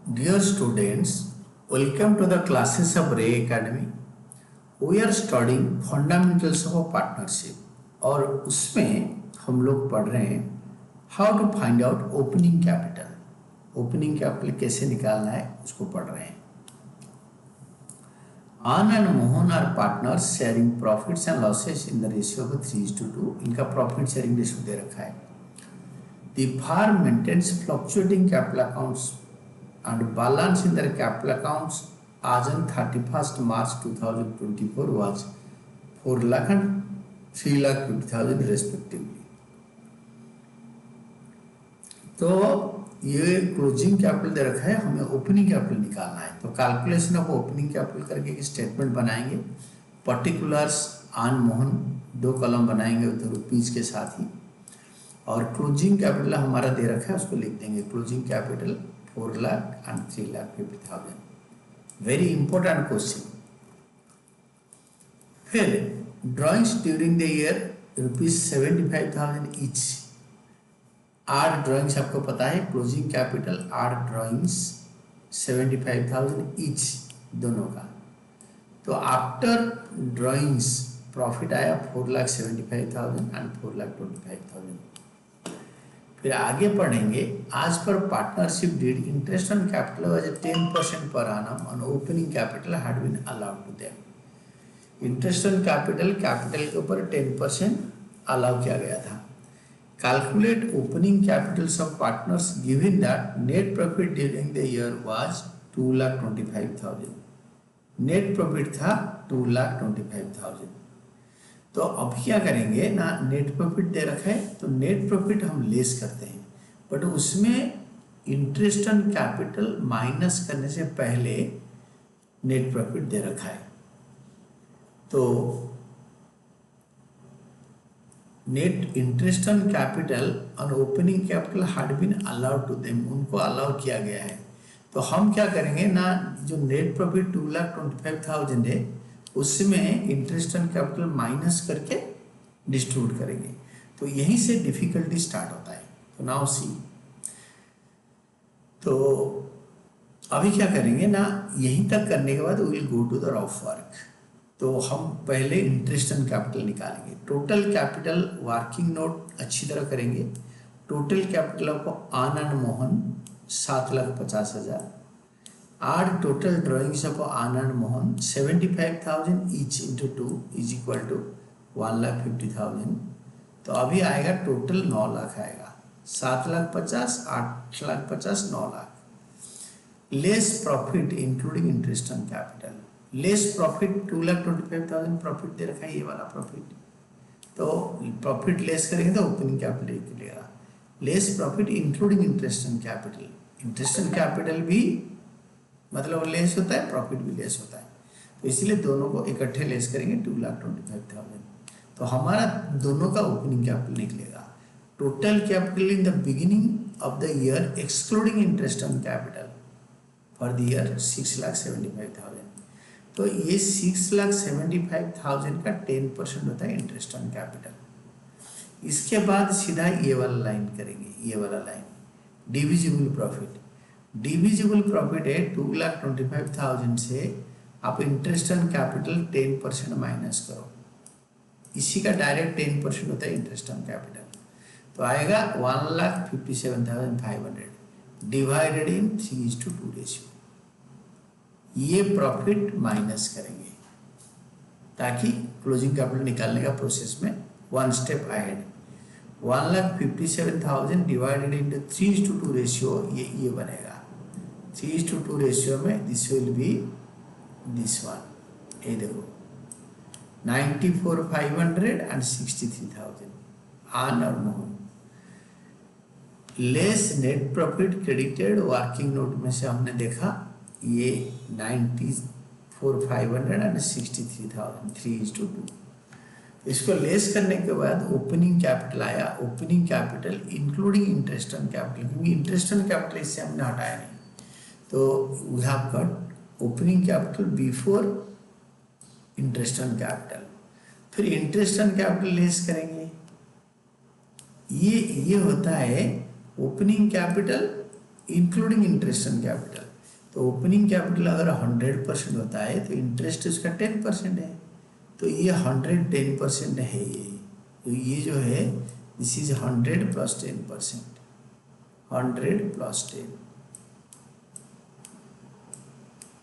Dear students, welcome to the classes of Ray Academy. We are studying fundamentals of partnership और उसमें हम लोग पढ़ रहे हैं how to find out opening capital. Opening capital कैसे निकालना है उसको पढ़ रहे हैं. Anand and Mohan are partners sharing profits and losses in the ratio of 3:2. इनका profit sharing ratio दे रखा है. The firm maintains fluctuating capital accounts and balance in their capital accounts as on 31st March 2024 was 4 lakh and 3 lakh 50,000 respectively. तो ये closing capital दे रखा है, हमें opening capital निकालना है. तो कैलकुलेशन ऑफ ओपनिंग कैपिटल करके एक स्टेटमेंट बनाएंगे. पर्टिकुलर्स आन मोहन 2 कॉलम बनाएंगे उधर रुपीज के साथ ही, और क्लोजिंग कैपिटल हमारा दे रखा है उसको लिख देंगे. Closing capital 4 lakh and 3 lakh 50,000. Very important question. फिर drawings during the year ₹75,000 each. 8 drawings आपको पता है. क्लोजिंग कैपिटल 8 ड्राइंग्स 75,000 each दोनों का. तो आफ्टर ड्राइंग्स प्रॉफिट आया 4,75,000 एंड 4,25,000. फिर आगे पढ़ेंगे. आज पर partnership deed interest on capital was 10% per annum on opening capital had been allowed to them. Interest on capital के ऊपर 10% अलाउ किया गया था. Calculate opening capitals of partners given that net profit during the year was 2,25,000. Net profit था 2,25,000. तो अब क्या करेंगे ना, नेट प्रॉफिट दे रखा है तो नेट प्रॉफिट हम लेस करते हैं, बट उसमें इंटरेस्ट ऑन कैपिटल माइनस करने से पहले नेट प्रॉफिट दे रखा है. तो net interest on capital on opening capital had been allowed to them, उनको अलाउ किया गया है. तो हम क्या करेंगे ना, जो नेट प्रॉफिट 2,25,000 है उसमें इंटरेस्ट ऑन कैपिटल माइनस करके डिस्ट्रीब्यूट करेंगे. तो यहीं से डिफिकल्टी स्टार्ट होता है. तो नाउ सी, तो अभी क्या करेंगे ना, यहीं तक करने के बाद we will go to the rough work. तो हम पहले इंटरेस्ट ऑन कैपिटल निकालेंगे. टोटल कैपिटल वर्किंग नोट अच्छी तरह करेंगे. Total capital of Anand Mohan 7,50,000. Are total drawings of Anand Mohan 75,000 each into 2 is equal to 1,50,000. तो अभी आएगा टोटल 9 लाख आएगा. 7,50,000, 8,50,000, 9 lakh. Less profit including interest on capital. Less profit 2,25,000 profit दे रखा है, ये वाला प्रॉफिट. तो प्रॉफिट लेस करेंगे तो ओपनिंग कैपिटल निकलेगा. Less profit including interest on capital. Interest on capital भी मतलब लेस होता है, प्रॉफिट भी लेस होता है. तो इसीलिए दोनों को इकट्ठे लेस करेंगे 2,25,000. तो हमारा दोनों का ओपनिंग कैपिटल निकलेगा. Total capital in the beginning of the year excluding interest on capital for the year 6,75,000. तो ये 6,75,000 का 10% होता है इंटरेस्ट ऑन कैपिटल. इसके बाद सीधा ये वाला लाइन करेंगे. ये वाला line divisible profit. Divisible profit है 2,25,000 से आप इंटरेस्ट ऑन कैपिटल 10% माइनस करो. इसी का डायरेक्ट 10% होता है इंटरेस्ट ऑन कैपिटल. तो आएगा 1,57,500 डिवाइडेड इन 3:2 रेशियो. ये प्रॉफिट माइनस करेंगे ताकि क्लोजिंग कैपिटल निकालने का प्रोसेस में one step ahead. 1,57,000 divided into 3:2 ratio, ये बनेगा. 3:2 रेशियो में this will be this one. ये देखो 94,500 एंड 63,000 आन और Mohan. Less net profit credited working note में से हमने देखा ये 94,500 एंड 63,000 3:2. इसको लेस करने के बाद ओपनिंग कैपिटल आया. Opening capital including interest on capital, क्योंकि इंटरेस्ट ऑन कैपिटल इससे हमने हटाया नहीं. तो we have got opening capital before interest on capital. फिर इंटरेस्ट ऑन कैपिटल लेस करेंगे. ये होता है opening capital including interest on capital. तो ओपनिंग कैपिटल अगर 100% होता है तो इंटरेस्ट उसका 10% है, तो ये 110% है। ये तो ये जो है दिस इज 100 प्लस 10%, 100 प्लस 10,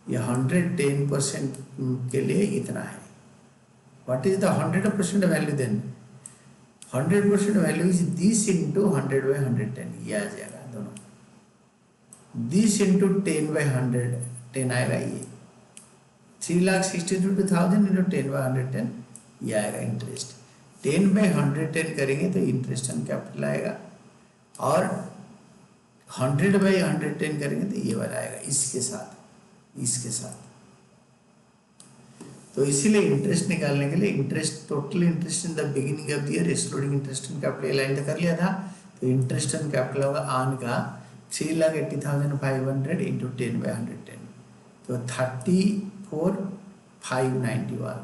ये 110% के लिए इतना है। What is the 100% value then? 100% value is this into 100/110, ये आ जाएगा दोनों। दिस इंटू 10/110 आएगा, ये 3,62,000 इंटू 10/110, ये आएगा इंटरेस्ट। 10/110 करेंगे तो इंटरेस्ट ऑन कैपिटल आएगा, और 100/110 करेंगे तो ये वाला आएगा इसके साथ। तो इसीलिए इंटरेस्ट निकालने के लिए interest, total interest in the beginning of the year excluding interest on capital line तो कर लिया था। तो इंटरेस्ट ऑन कैपिटल होगा ऑन का 3,80,500 इंटू 10/110, तो 34,591,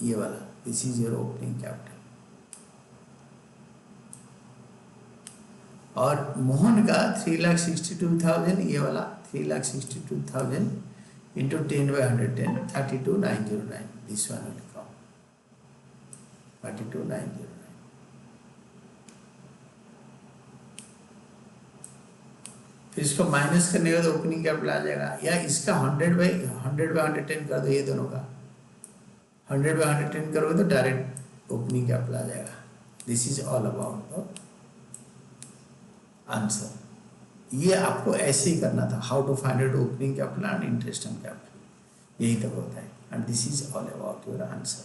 ये वाला, this is your opening capital. और मोहन का 3,62,000, ये वाला 3,62,000 into 10/110, 32,909, this one will come 32,909। फिर इसको माइनस करने के बाद ओपनिंग कैपिटल आ जाएगा, या इसका 100/110 कर दो, ये दोनों का 100/110 करोगे तो डायरेक्ट ओपनिंग कैपिटल आ जाएगा। This is all about the answer. ये आपको ऐसे ही करना था, how to find out opening capital and interest on capital, यही तक होता है। And this is all about your answer.